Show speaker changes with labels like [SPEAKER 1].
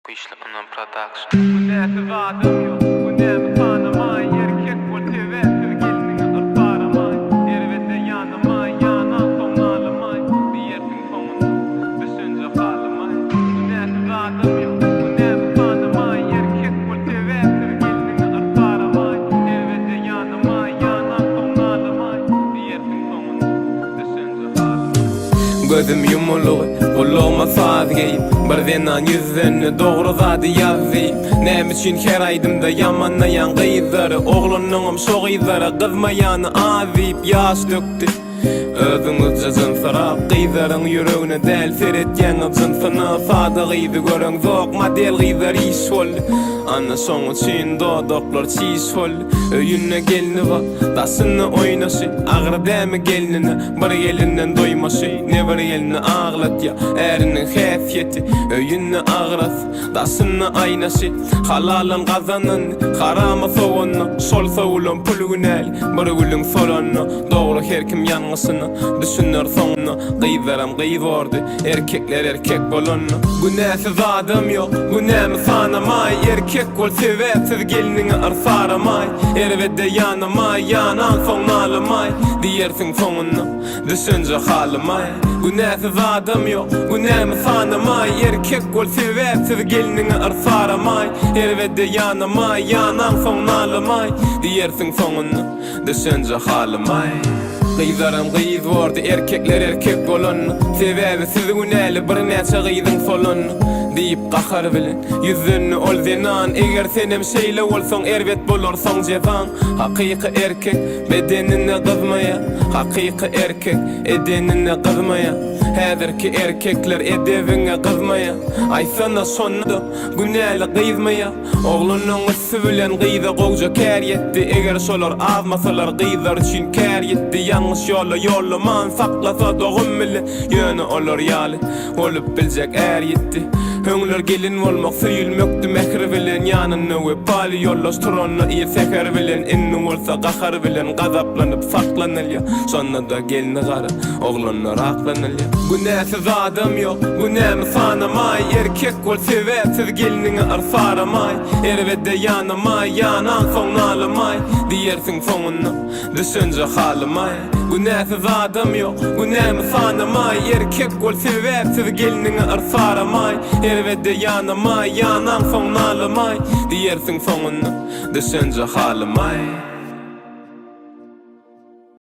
[SPEAKER 1] Kışlanan Production. Bu ne vadım yok, bu ne tanımay. Erkek vol tevettür gelinin ırparamay. Ervede yanımay, yanan sonalımay. Bir yerkin sonunu düşünce halimay. Bu ne vadım yok, bu ne tanımay. Erkek vol tevettür gelinin ırparamay. Ervede yanımay, yanan sonalımay. Bir yerkin sonunu düşünce halimay.
[SPEAKER 2] Gözüm yumulu, kulluğuma sazgeyim. Birdenan yüzünü doğru zady yazayım. Näme üçin her aydymda yamanlayan gyzary, oglunum şo gyzara kızmaýany azyp ýaş dökdi. Özüňizce jynsyrap gyzaryň ýüregine däl seretýän jynsyny sadygydy göreň zok model gyzar iş boldy. Anna şoň üçin dodoklar çiş boldy. Öýüne gelini ba, dasyny oýnaşy, agyr däme gelinine, bir gelinden doýmaşy, ne bir gelini aglatýa, eriniň häsiýeti. Öýüne agras, dasyny aýnaşy, halalyn gazanyn, harama sowunny, şol sowulun pulgunäl, bir gülüň solany, dogry her kim ýangysyny düşünür soňuny. Gyzaram gyzordy, erkekler erkek bolany. Bu näsiz adam ýok, bu näme sanamay, erkek bol sebäpsiz geliniňi arsaramay. Erwede yanamay, yanan soňalymay, diýersiň soňuny düşünje halimay. Bu näsiz adam ýok, bu näme sanamay, erkek bol sebäpsiz geliniňi arsaramay. Erwede yanamay, yanan soňalymay, diýersiň soňuny düşünje halimay. Gyzaram gyz boldy, erkekler erkek bolan, sebäbi sizgunäli bir näçe gyzyň solan diýip gahar bilen yüzünü ol zenan. Eger senem şeýle bolsaň erwet bolarsaň jezan. Hakyky erkek bedenine gyzmaýa, hakyky erkek edenine gyzmaýa. Häzirki erkekler edebine gyzmaýa, aýsana şonda günäli gyzmaýa. Oglunyň üstü bilen gyza gowja kär ýetdi, eger şolar azmasalar gyzlar üçin kär ýetdi. Ýalňyş ýola ýolaman saklasa dogum bilen ýöne olar ýaly olup biljek är ýetdi. Höňler gelin bolmak süýülmekdi mehri bilen, ýanyny we paly ýollaştyranyny iýe seher bilen. Inni bolsa gahar bilen gazaplanyp saklanylýar, şonda da gelini gara oglanlar aklanylýar. Bu näsiz adam ýok, bu näme sanamay, erkek bol sebäpsiz geliniňi arsaramay. Erwede yanamay, yanan soňalymay, diýersiň soňuny düşünje halimay. Bu näsiz adam ýok, bu näme sanamay, erkek bol sebäpsiz geliniňi arsaramay. Erwede yanamay, yanan soňalymay, diýersiň soňuny düşünje halimay.